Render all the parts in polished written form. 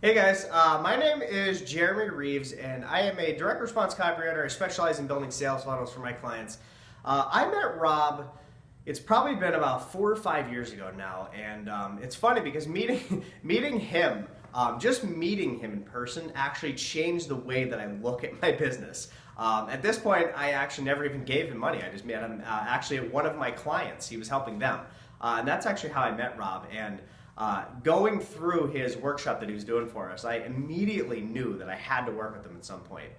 Hey guys, my name is Jeremy Reeves and I am a direct response copywriter. I specialize in building sales funnels for my clients. I met Rob, it's probably been about 4 or 5 years ago now, and it's funny because meeting him, just meeting him in person actually changed the way that I look at my business. At this point, I actually never even gave him money. I just met him actually at one of my clients. He was helping them. And that's actually how I met Rob. And going through his workshop that he was doing for us, I immediately knew that I had to work with him at some point.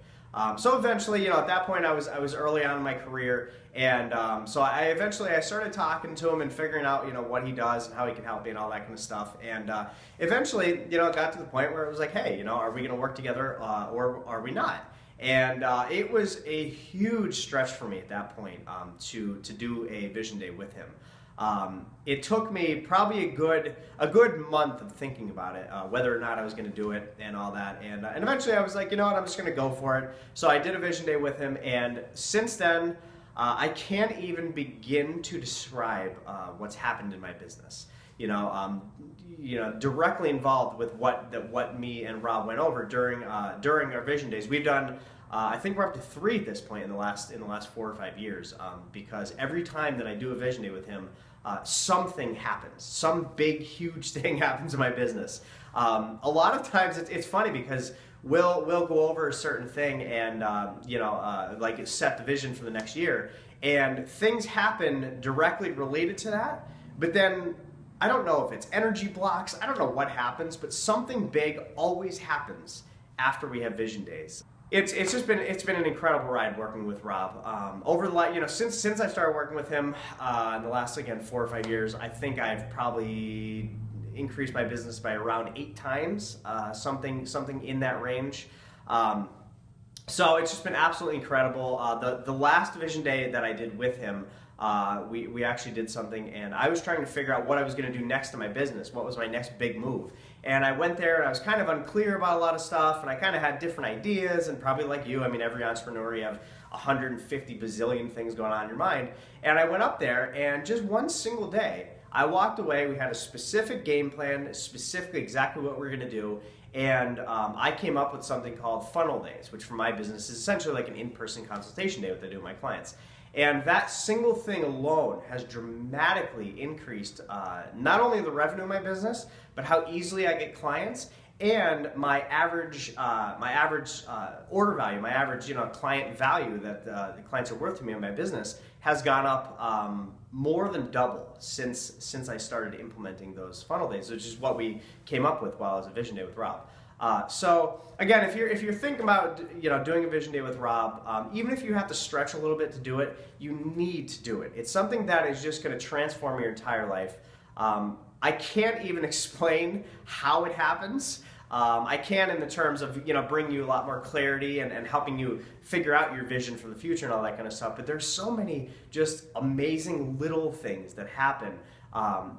So eventually, at that point I was early on in my career, and so I started talking to him and figuring out what he does and how he can help me and all that kind of stuff. And eventually, it got to the point where it was like, hey, are we going to work together or are we not? And it was a huge stretch for me at that point to do a vision day with him. It took me probably a good month of thinking about it, whether or not I was going to do it and all that. And eventually I was like, I'm just going to go for it. So I did a vision day with him, and since then, I can't even begin to describe what's happened in my business. Directly involved with what me and Rob went over during our vision days. We've done. I think we're up to 3 at this point in the last 4 or 5 years, because every time that I do a vision day with him, something happens. Some big, huge thing happens in my business. A lot of times it's funny because we'll go over a certain thing and like set the vision for the next year, and things happen directly related to that. But then I don't know if it's energy blocks. I don't know what happens, but something big always happens after we have vision days. It's been an incredible ride working with Rob. Over the since I started working with him in the last 4 or 5 years, I think I've probably increased my business by around 8 times, something in that range. So it's just been absolutely incredible. The last vision day that I did with him, we actually did something, and I was trying to figure out what I was going to do next to my business. What was my next big move? And I went there and I was kind of unclear about a lot of stuff, and I kind of had different ideas, and probably like you, every entrepreneur, you have 150 bazillion things going on in your mind. And I went up there, and just one single day, I walked away. We had a specific game plan, specifically exactly what we're going to do. And I came up with something called funnel days, which for my business is essentially like an in-person consultation day, what I do with my clients. And that single thing alone has dramatically increased not only the revenue of my business, but how easily I get clients, and my average order value, my average client value that the clients are worth to me in my business has gone up more than double since I started implementing those funnel days, which is what we came up with while I was at Vision Day with Rob. So again, if you're thinking about doing a vision day with Rob, even if you have to stretch a little bit to do it, you need to do it. It's something that is just going to transform your entire life. I can't even explain how it happens. I can in the terms of bringing you a lot more clarity and helping you figure out your vision for the future and all that kind of stuff. But there's so many just amazing little things that happen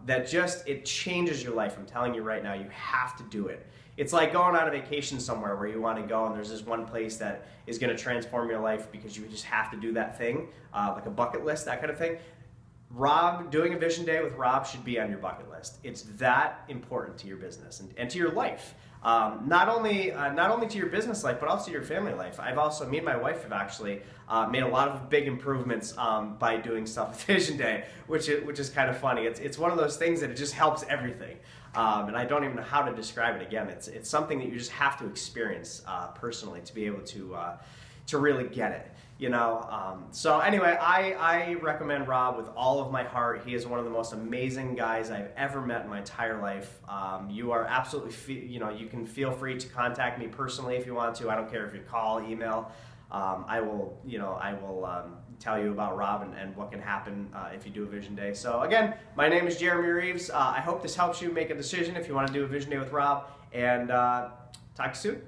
that it changes your life. I'm telling you right now, you have to do it. It's like going on a vacation somewhere where you want to go, and there's this one place that is going to transform your life because you just have to do that thing, like a bucket list, that kind of thing. Doing a vision day with Rob should be on your bucket list. It's that important to your business and to your life. Not only to your business life, but also your family life. Me and my wife have actually made a lot of big improvements by doing stuff with Vision Day, which is kind of funny. It's one of those things that it just helps everything. And I don't even know how to describe it again. It's something that you just have to experience personally to be able to really get it. So anyway, I recommend Rob with all of my heart. He is one of the most amazing guys I've ever met in my entire life. You are absolutely, you can feel free to contact me personally if you want to. I don't care if you call, email. I will tell you about Rob and what can happen if you do a vision day. So again, my name is Jeremy Reeves. I hope this helps you make a decision if you want to do a vision day with Rob, and talk to you soon.